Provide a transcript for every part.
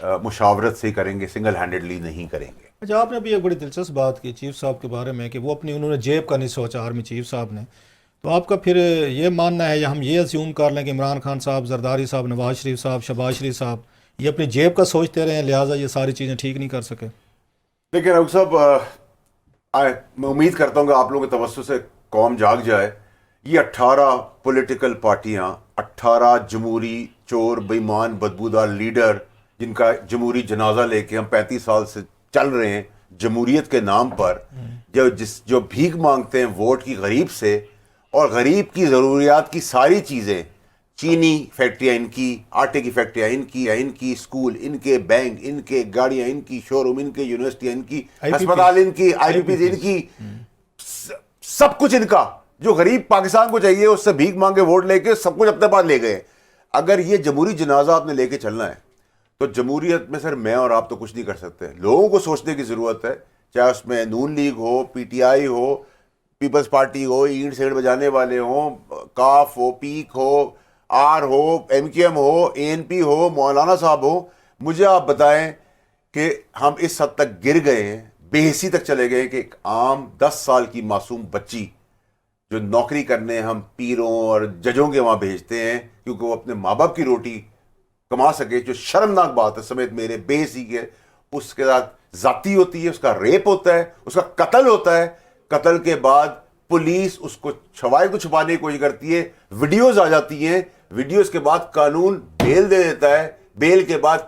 مشاورت سے کریں گے, سنگل ہینڈڈلی نہیں کریں گے. اچھا, آپ نے ابھی ایک بڑی دلچسپ بات کی چیف صاحب کے بارے میں کہ وہ اپنی انہوں نے جیب کا نہیں سوچا آرمی چیف صاحب نے, تو آپ کا پھر یہ ماننا ہے یا ہم یہ اسیوم کر لیں کہ عمران خان صاحب, زرداری صاحب, نواز شریف صاحب, شہباز شریف صاحب یہ اپنی جیب کا سوچتے رہے ہیں لہٰذا یہ ساری چیزیں ٹھیک نہیں کر سکے؟ دیکھیں رؤف صاحب, میں امید کرتا ہوں کہ آپ لوگوں کے توسط سے قوم جاگ جائے. یہ 18 پولیٹیکل پارٹیاں, 18 جمہوری چور بےمان بدبودار لیڈر جن کا جمہوری جنازہ لے کے ہم 35 سال سے چل رہے ہیں جمہوریت کے نام پر, جو بھیک مانگتے ہیں ووٹ کی غریب سے, اور غریب کی ضروریات کی ساری چیزیں, چینی فیکٹریاں ان کی, آٹے کی فیکٹریاں ان کی, اسکول ان کے, بینک ان کے, گاڑیاں ان کی, شو روم ان کے, یونیورسٹیاں ان کی, ہسپتال ان کی, آئی پی پیز ان کی, سب کچھ ان کا. جو غریب پاکستان کو چاہیے اس سے بھیک مانگ کے ووٹ لے کے سب کچھ اپنے پاس لے گئے. اگر یہ جمہوری جنازہ آپ نے لے کے چلنا ہے تو جمہوریت میں سر میں اور آپ تو کچھ نہیں کر سکتے. لوگوں کو سوچنے کی ضرورت ہے, چاہے اس میں نون لیگ ہو, پی ٹی آئی ہو, پیپلز پارٹی ہو, اینٹ سینٹ بجانے والے ہوں, کاف ہو, پیک ہو, آر ہو, ایم کیو ایم ہو, اے این پی ہو, مولانا صاحب ہو. مجھے آپ بتائیں کہ ہم اس حد تک گر گئے ہیں, بے حسی تک چلے گئے کہ ایک عام 10 سال کی معصوم بچی جو نوکری کرنے ہم پیروں اور ججوں کے وہاں بھیجتے ہیں کیونکہ وہ اپنے ماں باپ کی روٹی کما سکے, جو شرمناک بات ہے سمیت میرے بے حسی کے, اس کے ساتھ ذاتی ہوتی ہے, اس کا ریپ ہوتا ہے, اس کا قتل ہوتا ہے. قتل کے بعد پولیس اس کو چھوائے کو چھپانے کی کوشش کرتی ہے, ویڈیوز آ جاتی ہیں, ویڈیوز کے بعد قانون بیل دے دیتا ہے, بیل کے بعد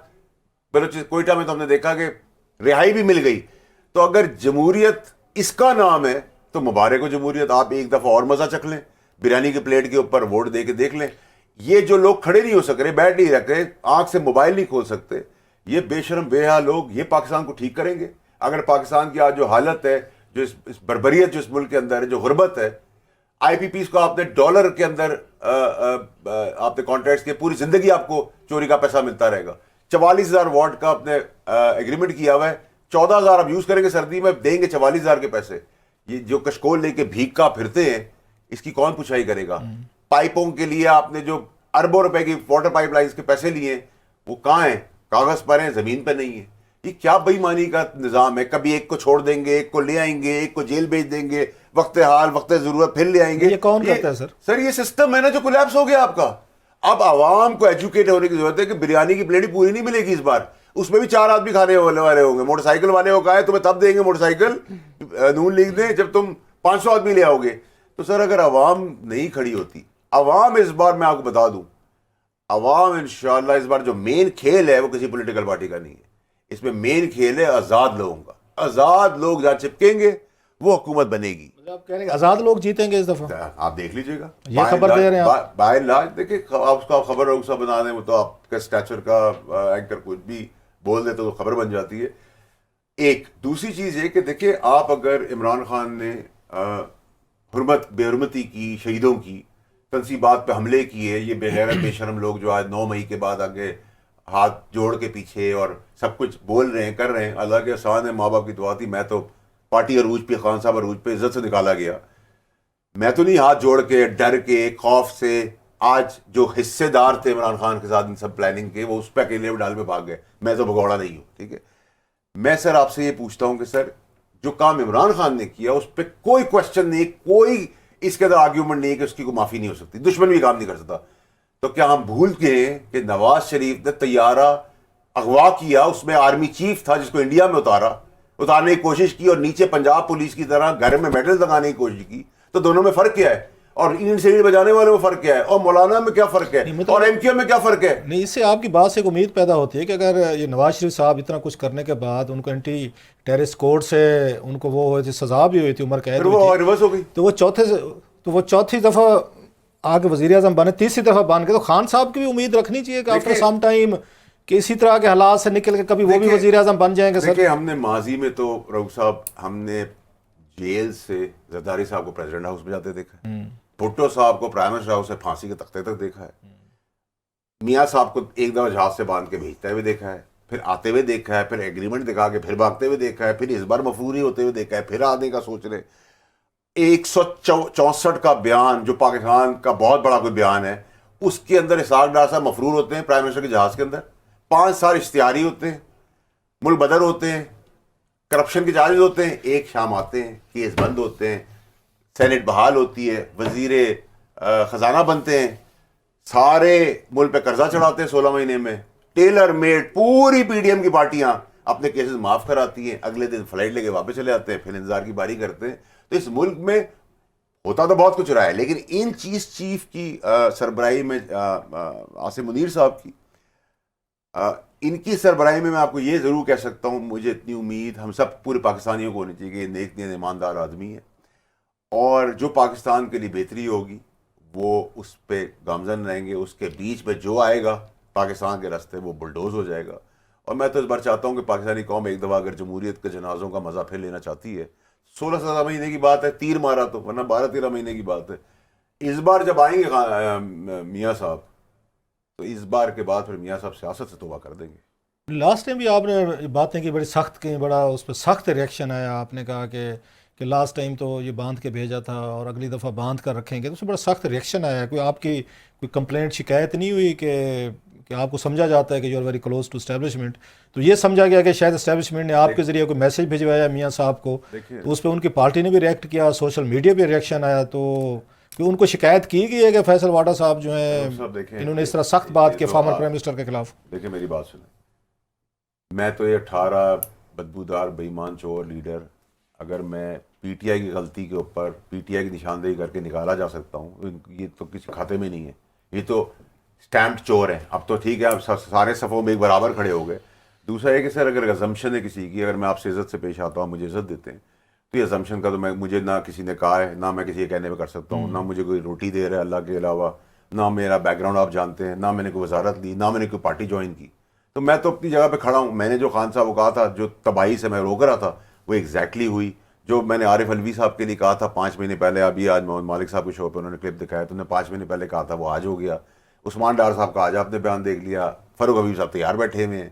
کوئٹہ میں تو ہم نے دیکھا کہ رہائی بھی مل گئی. تو اگر جمہوریت اس کا نام ہے تو مبارک ہو جمہوریت, آپ ایک دفعہ اور مزہ چکھ لیں, بریانی کے پلیٹ کے اوپر ووٹ دے کے دیکھ لیں. یہ جو لوگ کھڑے نہیں ہو سک رہے, بیٹھ نہیں رکھ رہے, آنکھ سے موبائل نہیں کھول سکتے, یہ بے شرم بے حیا لوگ یہ پاکستان کو ٹھیک کریں گے؟ اگر پاکستان کی آج جو حالت ہے, جو اس بربریت جو اس ملک کے اندر ہے, جو غربت ہے, آئی پی پیز کو آپ نے ڈالر کے اندر آپ نے کانٹریکٹس کے, پوری زندگی آپ کو چوری کا پیسہ ملتا رہے گا. 44,000 واٹ کا آپ نے ایگریمنٹ کیا ہوا ہے, 14,000 آپ یوز کریں گے سردی میں, دیں گے 44,000 کے پیسے. یہ جو کشکول لے کے بھیک کا پھرتے ہیں اس کی کون پوچھائی کرے گا؟ پائپوں کے لیے آپ نے جو اربوں روپے کی واٹر پائپ لائنز کے پیسے لیے وہ کہاں ہیں؟ کاغذ پر ہیں, زمین پہ نہیں ہے. یہ کیا بے ایمانی کا نظام ہے؟ کبھی ایک کو چھوڑ دیں گے, ایک کو لے آئیں گے, ایک کو جیل بھیج دیں گے, وقت حال وقت ضرورت پھر لے آئیں گے. یہ کون کرتا ہے سر؟ سر یہ سسٹم ہے نا جو کولیپس ہو گیا آپ کا. اب عوام کو ایجوکیٹ ہونے کی ضرورت ہے کہ بریانی کی پلیٹ پوری نہیں ملے گی اس بار, اس میں بھی 4 آدمی کھانے والے ہوں گے. موٹر سائیکل والے ہو کہا تمہیں تب دیں گے موٹر سائیکل نون لیگ نے جب تم 500 آدمی لے آؤ گے. تو سر اگر عوام نہیں کھڑی ہوتی, عوام اس بار میں آپ کو بتا دوں, عوام انشاءاللہ اس بار جو مین کھیل ہے وہ کسی پولیٹیکل پارٹی کا نہیں ہے, اس میں مین کھیل ہے آزاد لوگوں کا. آزاد لوگ جہاں چپکیں گے وہ حکومت بنے گی. آپ کہہ رہے ہیں آزاد لوگ جیتیں گے اس دفعہ؟ آپ دیکھ لیجئے گا, یہ خبر دے رہے ہیں آپ. بائی لاج دیکھیں, آپ اس کو خبر روک سا بنا دیں, وہ تو آپ کا اسٹیچر کا اینکر کچھ بھی بول دے تو خبر بن جاتی ہے. ایک دوسری چیز یہ کہ دیکھیں, آپ اگر عمران خان نے بے حرمتی کی, شہیدوں کی تنصیبات پہ حملے کیے, یہ بے غیرت بے شرم لوگ جو آج 9 مئی کے بعد آگے ہاتھ جوڑ کے پیچھے اور سب کچھ بول رہے ہیں, کر رہے ہیں, اللہ کے احسان ہے, ماں باپ کی دعا تھی. میں تو پارٹی عروج پہ, خان صاحب عروج پہ عزت سے نکالا گیا, میں تو نہیں ہاتھ جوڑ کے ڈر کے خوف سے. آج جو حصے دار تھے عمران خان کے ساتھ ان سب پلاننگ کے, وہ اس پہ اکیلے ڈال پہ بھاگ گئے. میں تو بھگوڑا نہیں ہوں, ٹھیک ہے. میں سر آپ سے یہ پوچھتا ہوں کہ سر جو کام عمران خان نے کیا اس پہ کوئی کوشچن نہیں, کوئی اس کے اندر آرگیومنٹ نہیں کہ اس کی کوئی معافی نہیں ہو سکتی, دشمن بھی کام نہیں کر سکتا. تو کیا ہم بھول گئے کہ نواز شریف نے طیارہ اغوا کیا, اس میں آرمی چیف تھا جس کو انڈیا میں اتارنے کی کوشش کی, اور نیچے پنجاب پولیس کی طرح گھر میں میڈل لگانے کی کوشش کی. تو دونوں میں فرق کیا ہے؟ اور اینٹ سینٹ بجانے والے میں فرق کیا ہے؟ اور مولانا میں کیا فرق ہے؟ اور ایم کیو میں کیا فرق ہے؟ نہیں, اس سے آپ کی بات سے ایک امید پیدا ہوتی ہے کہ اگر یہ نواز شریف صاحب اتنا کچھ کرنے کے بعد ان کو اینٹی ٹیررسٹ کوڈ سے ان کو وہ ہوئی تھی, سزا بھی ہوئی تھی, عمر قید ہوئی تھی, ریورس ہو گئی, تو وہ چوتھی دفعہ آگے وزیر اعظم بنے, تیسری دفعہ بن کے, تو خان صاحب کی بھی امید رکھنی چاہیے کہ آفٹر سم ٹائم کہ اسی طرح کے حالات سے نکل کے کبھی وہ بھی وزیر اعظم بن جائیں گے. دیکھیں ہم نے ماضی میں تو رؤف صاحب ہم نے جیل سے زرداری صاحب کو پریزیڈنٹ ہاؤس میں جاتے دیکھا ہے, بھٹو صاحب کو پرائم منسٹر ہاؤس سے پھانسی کے تختے تک دیکھا ہے, میاں صاحب کو ایک دفعہ جہاز سے باندھ کے بھیجتے ہوئے دیکھا ہے, پھر آتے ہوئے دیکھا ہے, پھر ایگریمنٹ دکھا کے پھر بھاگتے ہوئے دیکھا ہے, پھر اس بار مفروری ہوتے ہوئے دیکھا ہے, پھر آنے کا سوچ رہے. 164 کا بیان جو پاکستان کا بہت بڑا کوئی بیان ہے, اس کے اندر اسحاق ڈار صاحب مفرور ہوتے ہیں پرائم منسٹر کے جہاز کے اندر. 5 سال اشتہاری ہوتے ہیں, ملک بدر ہوتے ہیں, کرپشن کے چارجز ہوتے ہیں, ایک شام آتے ہیں, کیس بند ہوتے ہیں, سینٹ بحال ہوتی ہے, وزیر خزانہ بنتے ہیں, سارے ملک پہ قرضہ چڑھاتے ہیں 16 مہینے میں, ٹیلر میڈ پوری پی ڈی ایم کی پارٹیاں اپنے کیسز معاف کراتی ہیں, اگلے دن فلائٹ لے کے واپس چلے آتے ہیں, پھر انتظار کی باری کرتے ہیں. تو اس ملک میں ہوتا تو بہت کچھ رہا ہے, لیکن ان چیف کی سربراہی میں عاصم منیر صاحب کی, ان کی سربراہی میں آپ کو یہ ضرور کہہ سکتا ہوں, مجھے اتنی امید ہم سب پورے پاکستانیوں کو ہونی چاہیے کہ یہ نیک نیک ایماندار آدمی ہے, اور جو پاکستان کے لیے بہتری ہوگی وہ اس پہ گامزن رہیں گے. اس کے بیچ میں جو آئے گا پاکستان کے راستے وہ بلڈوز ہو جائے گا. اور میں تو اس بار چاہتا ہوں کہ پاکستانی قوم ایک دفعہ اگر جمہوریت کے جنازوں کا مزہ پھر لینا چاہتی ہے, 16-17 مہینے کی بات ہے, تیر مارا تو, ورنہ 12-13 مہینے کی بات ہے. اس بار جب آئیں گے میاں صاحب, تو اس بار کے بعد پھر میاں صاحب سیاست سے توبہ کر دیں گے. لاسٹ ٹائم بھی آپ نے باتیں کی بڑی سخت کی, بڑا اس پہ سخت ریئیکشن آیا. آپ نے کہا کہ لاسٹ ٹائم تو یہ باندھ کے بھیجا تھا اور اگلی دفعہ باندھ کر رکھیں گے, تو اس میں بڑا سخت ریئیکشن آیا. کوئی آپ کی کوئی کمپلینٹ شکایت نہیں ہوئی کہ آپ کو سمجھا جاتا ہے کہ you are very close to establishment, تو یہ سمجھا گیا کہ شاید اسٹیبلشمنٹ نے آپ کے ذریعے کوئی میسج بھجوایا میاں صاحب کو, تو اس پہ ان کی پارٹی نے بھی ریئیکٹ کیا, سوشل میڈیا پہ ریئیکشن آیا, تو کہ ان کو شکایت کی گئی ہے کہ فیصل واڈا صاحب جو ہیں انہوں نے اس طرح سخت بات کی فارمر پرائم منسٹر کے خلاف؟ دیکھیں میری بات سنیں, میں تو یہ 18 بدبودار بے ایمان چور لیڈر, اگر میں پی ٹی آئی کی غلطی کے اوپر پی ٹی آئی کی نشاندہی کر کے نکالا جا سکتا ہوں, یہ تو کسی کھاتے میں نہیں ہے, یہ تو اسٹیمپڈ چور ہیں. اب تو ٹھیک ہے, اب سارے صفوں میں ایک برابر کھڑے ہو گئے. دوسرا یہ کہ سر اگر ازمپشن ہے کسی کی, اگر میں آپ سے عزت سے پیش آتا ہوں, مجھے عزت دیتے ہیں, تو یہ ازمپشن کا تو مجھے نہ کسی نے کہا ہے, نہ میں کسی کے کہنے پہ کر سکتا ہوں, نہ مجھے کوئی روٹی دے رہا ہے اللہ کے علاوہ, نہ میرا بیک گراؤنڈ آپ جانتے ہیں, نہ میں نے کوئی وزارت لی, نہ میں نے کوئی پارٹی جوائن کی. تو میں تو اپنی جگہ پہ کھڑا ہوں. میں نے جو خان صاحب کو کہا تھا, جو تباہی سے میں روک رہا تھا, وہ ایگزیکٹلی ہوئی. جو میں نے عارف الوی صاحب کے لیے کہا تھا 5 مہینے پہلے, ابھی آج محمد مالک صاحب کے شو پہ انہوں نے کلپ دکھایا, تو انہوں نے 5 مہینے پہلے کہا تھا, وہ آج ہو گیا. عثمان ڈار صاحب کا آج آپ نے بیان دیکھ لیا, فاروق حبیب صاحب تیار بیٹھے ہوئے ہیں.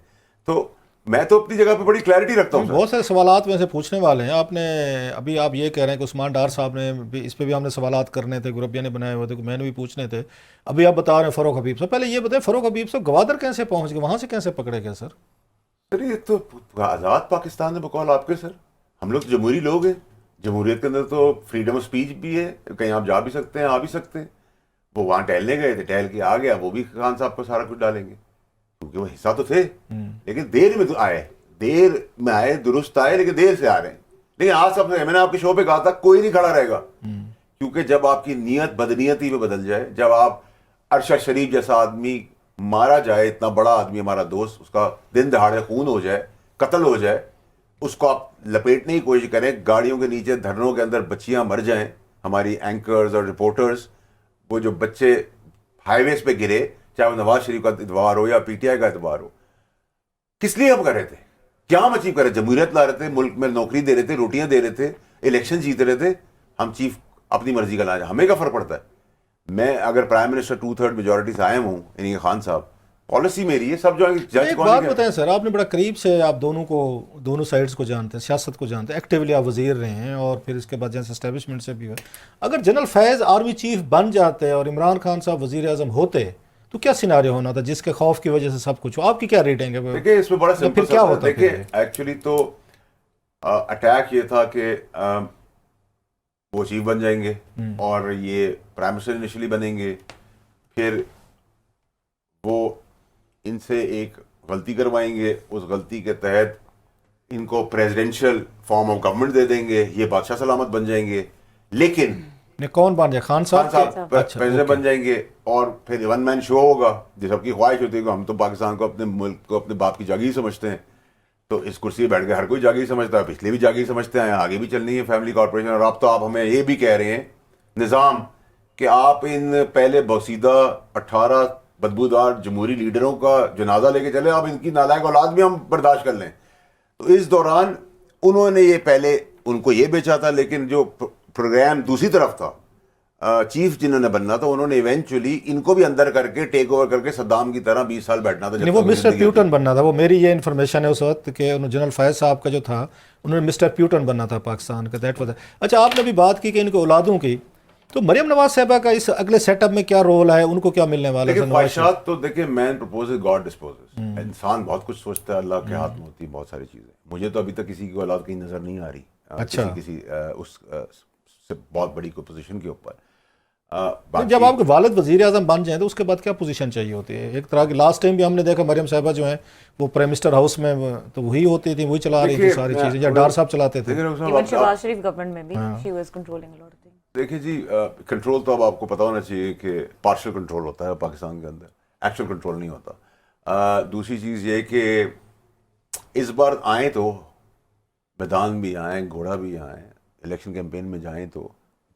تو میں تو اپنی جگہ پہ بڑی کلیئرٹی رکھتا ہوں. بہت سارے سوالات میں سے پوچھنے والے ہیں. آپ نے ابھی آپ یہ کہہ رہے ہیں کہ عثمان ڈار صاحب نے بھی, اس پہ بھی ہم نے سوالات کرنے تھے, گربیا نے بنائے ہوئے تھے, میں نے بھی پوچھنے تھے. ابھی آپ بتا رہے ہیں فاروق حبیب صاحب, پہلے یہ بتائیں فاروق حبیب صاحب گوادر کیسے پہنچ گئے, وہاں سے کیسے پکڑے گئے سر؟ سر یہ تو آزاد پاکستان ہے بقول آپ کے. سر ہم لوگ تو جمہوری لوگ ہیں, جمہوریت کے اندر تو فریڈم آف اسپیچ بھی ہے, کہیں آپ جا بھی سکتے ہیں, آ بھی سکتے ہیں. وہ وہاں ٹہلنے گئے تھے, ٹہل کے آ گیا, وہ بھی خان صاحب کو سارا کچھ ڈالیں گے کیونکہ وہ حصہ تو تھے, لیکن دیر میں آئے, دیر میں آئے, درست آئے, لیکن دیر سے آ رہے ہیں. لیکن آج سب میں نے آپ کے شو پہ کہا تھا کوئی نہیں کھڑا رہے گا, کیونکہ جب آپ کی نیت بدنیتی میں بدل جائے, جب آپ ارشد شریف جیسا آدمی مارا جائے, اتنا بڑا آدمی ہمارا دوست, اس کا دن دہاڑے خون ہو جائے, قتل ہو جائے, اس کو آپ لپیٹنے کی کوشش کریں, گاڑیوں کے نیچے دھرنوں کے اندر بچیاں مر جائیں, ہماری اینکرز اور رپورٹرز, وہ جو بچے ہائی ویز پہ گرے, چاہے وہ نواز شریف کا اعتبار ہو یا پی ٹی آئی کا اعتبار ہو, کس لیے ہم کر رہے تھے, کیا ہم اچیو کر رہے تھے؟ جمہوریت لا رہے تھے, ملک میں نوکری دے رہے تھے, روٹیاں دے رہے تھے, الیکشن جیت رہے تھے. ہم چیف اپنی مرضی کا لا جائیں, ہمیں کیا فرق پڑتا ہے؟ میں اگر پرائم منسٹر 2/3 میجورٹی سے آئے ہوں, یعنی خان صاحب, پالیسی میری ہے, سب جو جج. ایک بات بتائیں سر, آپ نے بڑا قریب سے آپ دونوں سائڈز کو جانتے ہیں, سیاست کو جانتے ہیں, ایکٹیولی آپ وزیر رہے ہیں, اور پھر اس کے بعد جیسے اسٹیبلشمنٹ سے بھی ہوئے. اگر جنرل فیض آرمی چیف بن جاتے اور عمران خان صاحب وزیر اعظم ہوتے, تو کیا سیناریو ہونا تھا جس کے خوف کی وجہ سے سب کچھ ہو؟ آپ کی کیا ریٹنگ ہے؟ دیکھیں اس میں بڑا پھر کیا ہوتا ہے؟ دیکھیں ایکچولی تو اٹیک یہ تھا کہ وہ چیف بن جائیں گے اور یہ پرائم منسٹر انیشلی بنیں گے, پھر وہ ان سے ایک غلطی کروائیں گے, اس غلطی کے تحت ان کو پریزیڈینشیل فارم آف گورنمنٹ دے دیں گے, یہ بادشاہ سلامت بن جائیں گے. لیکن کون بن جائے؟ خان صاحب پریزیڈنٹ بن جائیں گے, اور پھر ون مین شو ہوگا. جو سب کی خواہش ہوتی ہے کہ ہم تو پاکستان کو, اپنے ملک کو اپنے باپ کی جاگیر سمجھتے ہیں, تو اس کرسی پہ بیٹھ کے ہر کوئی جاگیر سمجھتا ہے, پچھلے بھی جاگیر سمجھتے ہیں, آگے بھی چلنی ہے فیملی کارپوریشن. اور اب تو آپ ہمیں یہ بھی کہہ رہے ہیں نظام کہ آپ ان پہلے بوسیدہ 18 بدبودار جمہوری لیڈروں کا جنازہ لے کے چلے, آپ ان کی نالائق اولاد بھی ہم برداشت کر لیں. تو اس دوران انہوں نے یہ پہلے ان کو یہ بیچا تھا, لیکن جو پروگرام دوسری طرف تھا, چیف جنہوں نے بننا تھا, انہوں نے ایونچولی ان کو بھی اندر کر کے ٹیک اوور کر کے صدام کی طرح 20 سال بیٹھنا تھا. وہ مسٹر پیوٹن بننا تھا. وہ میری یہ انفارمیشن ہے اس وقت کہ جنرل فیض صاحب کا جو تھا, انہوں نے مسٹر پیوٹن بننا تھا پاکستان کا. That was. اچھا, آپ نے بھی بات کی کہ ان کے اولادوں کی, تو مریم نواز صاحبہ کا اس اگلے سیٹ اپ میں کیا رول ہے, ان کو کیا ملنے والا ہے؟ لیکن خواہشات تو دیکھیں, مین پرپوزز گاڈ ڈسپوزز. انسان بہت کچھ سوچتا ہے, اللہ کے ہاتھ میں ہوتی ہیں بہت ساری چیزیں. مجھے تو ابھی تک کسی کی اولاد کہیں نظر نہیں آ رہی کسی اس سے بہت بڑی کوئی پوزیشن کے اوپر. جب آپ کے والد وزیر اعظم بن جائیں تو اس کے بعد کیا پوزیشن چاہیے ہوتی ہے؟ ایک طرح کی لاسٹ ٹائم بھی ہم نے دیکھا مریم صاحبہ جو ہیں وہ پرائم منسٹر ہاؤس میں تو وہی ہوتی تھی, وہی چلا رہی تھی ساری چیزیں, یا ڈار صاحب چلاتے تھے. ایون شہباز شریف گورنمنٹ میں بھی she was controlling a lot of things. دیکھیں جی, کنٹرول تو اب آپ کو پتہ ہونا چاہیے کہ پارشل کنٹرول ہوتا ہے پاکستان کے اندر, ایکچوئل کنٹرول نہیں ہوتا. دوسری چیز یہ کہ اس بار آئیں تو میدان بھی آئیں, گھوڑا بھی آئیں, الیکشن کیمپین میں جائیں تو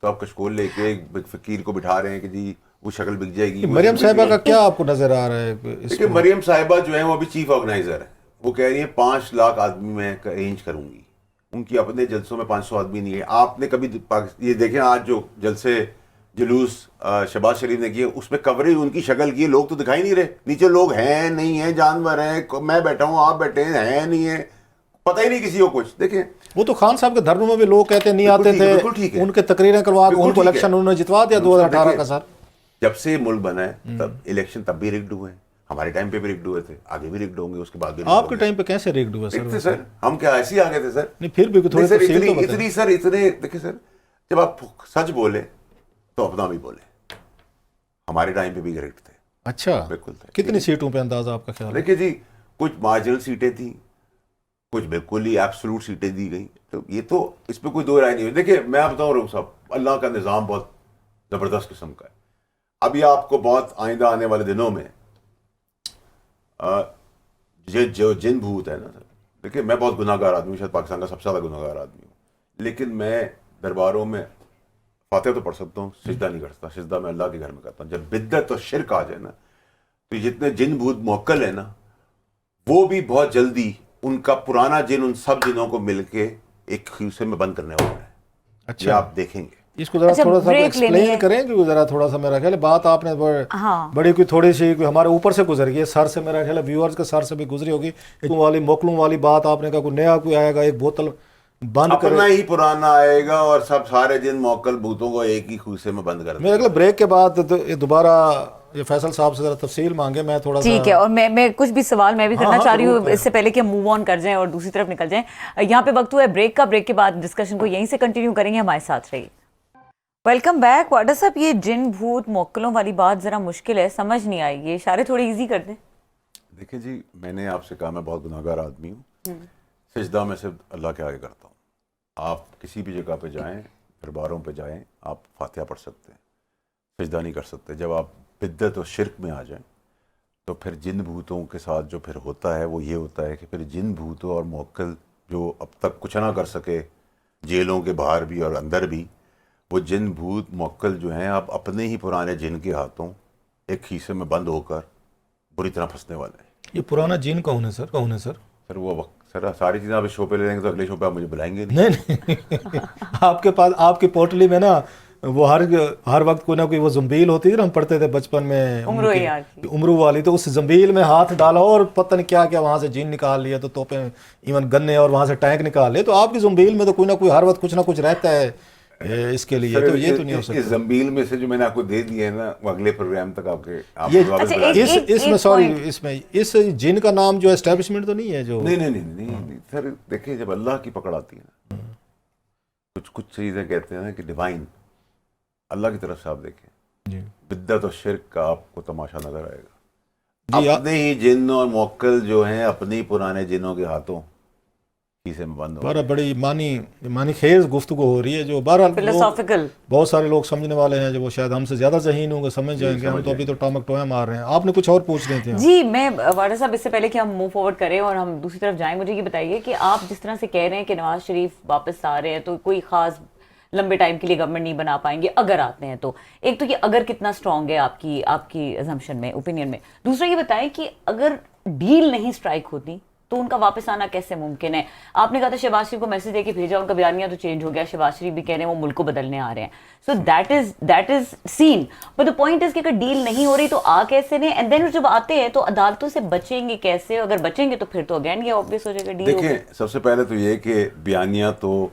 آپ کشکول لے کے ایک فقیر کو بٹھا رہے ہیں کہ جی وہ شکل بک جائے گی. مریم صاحبہ کا کیا آپ کو نظر آ رہا ہے؟ دیکھیں مریم صاحبہ جو ہیں وہ ابھی چیف آرگنائزر ہیں. وہ کہہ رہی ہیں 5 لاکھ آدمی میں ارینج کروں گی. ان کی اپنے جلسوں میں 500 آدمی نہیں ہے. آپ نے کبھی یہ دیکھیں آج جو جلسے جلوس شہباز شریف نے کیے اس میں کوریج ان کی شکل کی, لوگ تو دکھائی نہیں رہے, نیچے لوگ ہیں نہیں ہیں, جانور ہیں, میں بیٹھا ہوں آپ بیٹھے ہیں نہیں ہیں, پتہ ہی نہیں کسی کو کچھ. دیکھیں وہ تو خان صاحب کے دھرنوں میں بھی لوگ کہتے نہیں آتے تھے, ان کے تقریریں کروا کے ان کو الیکشن انہوں نے جتوا دیا 2018 کا. سر جب سے ملک بنا ہے تب الیکشن تب بھی ریگڈ ہوئے ہیں, ہمارے ٹائم پہ بھی ریگڈ ہوئے تھے, آگے بھی ریگڈ ہوں گے, اس کے بعد بھی. آپ کے ٹائم پہ کیسے ریگڈ ہوئے سر؟ ہم کیا ایسے ہی آگے تھے سر؟ نہیں پھر بھی تھوڑی تفصیل تو اتنی سر اتنے دیکھیں سر, جب آپ سچ بولے تو اپنا بھی بولے. ہمارے ٹائم پہ بھی ریگڈ تھے. اچھا بالکل تھے. کتنی سیٹوں پہ اندازہ آپ کا خیال ہے؟ دیکھیے جی, کچھ مارجنل سیٹیں تھیں, کچھ بالکل ہی ایبسولوٹ سیٹیں دی گئی. تو یہ تو اس پہ کوئی دو رائے نہیں ہوئی. دیکھیے میں بتاؤں رہا ہوں صاحب, اللہ کا نظام بہت زبردست قسم کا ہے. ابھی آپ کو بہت آئندہ آنے والے دنوں میں جو جن بھوت ہے نا سر, دیکھیے میں بہت گناہ گار آدمی ہوں, شاید پاکستان کا سب سے زیادہ گناہ گار آدمی ہوں, لیکن میں درباروں میں فاتحہ تو پڑھ سکتا ہوں, سجدہ نہیں کرتا. سجدہ میں اللہ کے گھر میں کرتا ہوں. جب بدعت اور شرک آ جائے نا تو جتنے جن بھوت موکل ہیں نا وہ بھی بہت جلدی ان کا پرانا جن ان سب جنوں کو مل کے ایک خیوسے میں بند کرنے والا ہے. اچھا یہ آپ دیکھیں گے. اس کو ذرا تھوڑا سا ایکسپلین کریں کہ ذرا تھوڑا سا, میرا خیال ہے بات آپ نے بڑی کوئی تھوڑی سی ہمارے اوپر سے گزر گئی, سر سے میرا خیال ہے ویورز کے سر سے بھی گزری ہوگی. والی موکلوں والی بات آپ نے کہا کوئی نیا کوئی آئے گا ایک بوتل بند اپنا ہی پرانا آئے گا اور سب سارے جن موکل بھوتوں کو ایک ہی خوشے میں بند کر دیں. میرا خیال بریک کے بعد دوبارہ یہ فیصل صاحب سے ذرا تفصیل مانگے. میں تھوڑا ٹھیک ہے, اور میں کچھ بھی سوال میں بھی کرنا چاہ رہی ہوں اس سے پہلے کہ ہم موو آن کر جائیں اور دوسری طرف نکل جائیں. یہاں پہ وقت ہوا ہے بریک کا, بریک کے بعد ڈسکشن کو یہیں سے کنٹینیو کریں گے, ہمارے ساتھ رہیے. Welcome back. واڈا صاحب یہ جن بھوت موکلوں والی بات ذرا مشکل ہے, سمجھ نہیں آئی, یہ اشارے تھوڑے ایزی کر دیں. دیکھیں جی, میں نے آپ سے کہا میں بہت گناہ گار آدمی ہوں. سجدہ میں صرف اللہ کے آگے کرتا ہوں. آپ کسی بھی جگہ پہ جائیں, درباروں پہ جائیں, آپ فاتحہ پڑھ سکتے ہیں, سجدہ نہیں کر سکتے. جب آپ بدعت اور شرک میں آ جائیں تو پھر جن بھوتوں کے ساتھ جو پھر ہوتا ہے وہ یہ ہوتا ہے کہ پھر جن بھوتوں اور موکل جو اب تک کچھ نہ کر سکے جیلوں کے باہر بھی اور اندر بھی, وہ جن بھوت موکل جو ہیں آپ اپنے ہی پرانے جن کے ہاتھوں ایک خیسے میں بند ہو کر بری طرح پھنسنے والے ہیں. یہ پرانا جن کون ہے سر؟ کون ہے سر؟ سر وہ وقت سر ساری چیزیں آپ اس شو پہ لے لیں گے تو اگلے شو پہ آپ مجھے بلائیں گے نہیں. آپ کے پاس آپ کی پوٹلی میں نا وہ ہر وقت کوئی نہ کوئی وہ زنبیل ہوتی تھی نا, ہم پڑھتے تھے بچپن میں عمرو والی, تو اس زنبیل میں ہاتھ ڈالا اور پتہ نہیں کیا کیا وہاں سے جین نکال لیا, تو توپیں ایون گنے اور وہاں سے ٹینک نکال لے. تو آپ کی زنبیل میں تو کوئی نہ کوئی ہر وقت کچھ نہ کچھ رہتا ہے اس کے لیے, تو یہ تو نہیں ہو سکتا. اس زنبیل میں سے جو میں نے آپ کو دے دیا ہے نا وہ اگلے پروگرام تک آپ کے اس میں سوری اس جن کا نام جو اسٹیبلشمنٹ تو نہیں ہے جو نہیں سر. دیکھیں جب اللہ کی پکڑ آتی ہے نا, کچھ چیزیں کہتے ہیں نا کہ ڈیوائن اللہ کی طرف سے آپ دیکھیں, بدعت اور شرک کا آپ کو تماشا نظر آئے گا. اپنے ہی جن اور موکل جو ہیں اپنے ہی پرانے جنوں کے ہاتھوں خیسے میں بند ہو. بڑی معنی خیز گفتگو ہو رہی ہے جو بہرحال بہت سارے لوگ سمجھنے والے ہیں جو وہ شاید ہم سے زیادہ ذہین ہوں گے, سمجھ جائیں گے. ہم تو ابھی تو ٹامک ٹویا مار رہے ہیں. آپ نے کچھ اور پوچھ رہے تھے. جی میں واڈا صاحب اس سے پہلے کہ ہم موو فارورڈ کریں اور ہم دوسری طرف جائیں, مجھے یہ بتائیے کہ آپ جس طرح سے کہہ رہے ہیں کہ نواز شریف واپس آ رہے ہیں تو کوئی خاص لمبے ٹائم کے لیے گورنمنٹ نہیں بنا پائیں گے اگر آتے ہیں, تو ایک تو یہ اگر کتنا اسٹرانگ ہے آپ کی ازمپشن میں, اوپینین میں. دوسرا یہ بتائیں کہ اگر ڈیل نہیں اسٹرائک ہوتی تو ان کا واپس آنا کیسے ممکن ہے؟ آپ نے کہا تھا شہباز شریف کو میسج دے کے بھیجا, ان کا بیانیہ تو چینج ہو گیا, شہباز شریف بھی کہہ رہے ہیں وہ ملک کو بدلنے آ رہے ہیں. So that is scene, but the point is کہ اگر ڈیل نہیں ہو رہی تو آ کیسے نہیں, اینڈ دین جب آتے ہیں تو عدالتوں سے بچیں گے کیسے؟ اگر بچیں گے تو پھر تو اگین یہ آبویس ہو جائے گا ڈیل. دیکھیں سب سے پہلے تو یہ کہ بیانیہ تو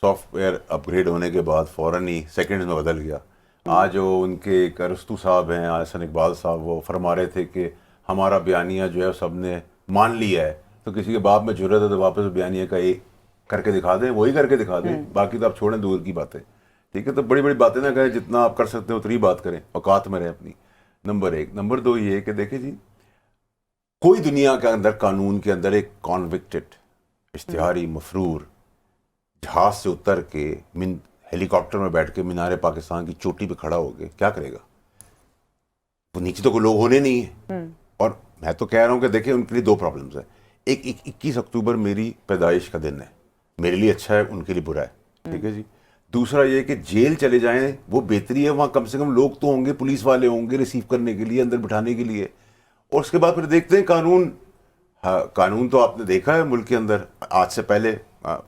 سافٹ ویئر اپ گریڈ ہونے کے بعد فوراً ہی سیکنڈز میں بدل گیا. آج جو ان کے ایک ارسطو صاحب ہیں, احسن اقبال صاحب, وہ فرما رہے تھے کہ ہمارا بیانیہ جو ہے سب نے مان لیا ہے, تو کسی کے باپ میں جرأت ہے تو واپس بیانیہ کا ایک کر کے دکھا دیں, وہی کر کے دکھا دیں, باقی تو آپ چھوڑیں دور کی باتیں. ٹھیک ہے, تو بڑی بڑی باتیں نہ کریں, جتنا آپ کر سکتے ہیں اتنی بات کریں, اوقات میں رہیں اپنی. نمبر 1. نمبر 2 یہ کہ دیکھیں جی, کوئی دنیا کے اندر قانون کے اندر ایک کانوکٹڈ اشتہاری مفرور جہاز سے اتر کے ہیلی کاپٹر میں بیٹھ کے مینار پاکستان کی چوٹی پہ کھڑا ہو کے کیا کرے گا؟ وہ نیچے تو کوئی لوگ ہونے نہیں ہیں. اور میں تو کہہ رہا ہوں کہ دیکھیں ان کے لیے 2 پرابلمز ہیں. ایک 21 اکتوبر میری پیدائش کا دن ہے, میرے لیے اچھا ہے, ان کے لیے برا ہے. ٹھیک ہے جی. دوسرا یہ کہ جیل چلے جائیں وہ بہتری ہے, وہاں کم سے کم لوگ تو ہوں گے, پولیس والے ہوں گے ریسیو کرنے کے لیے, اندر بٹھانے کے لیے. اور اس کے بعد پھر دیکھتے ہیں قانون. قانون تو آپ نے دیکھا ہے ملک کے اندر. آج سے پہلے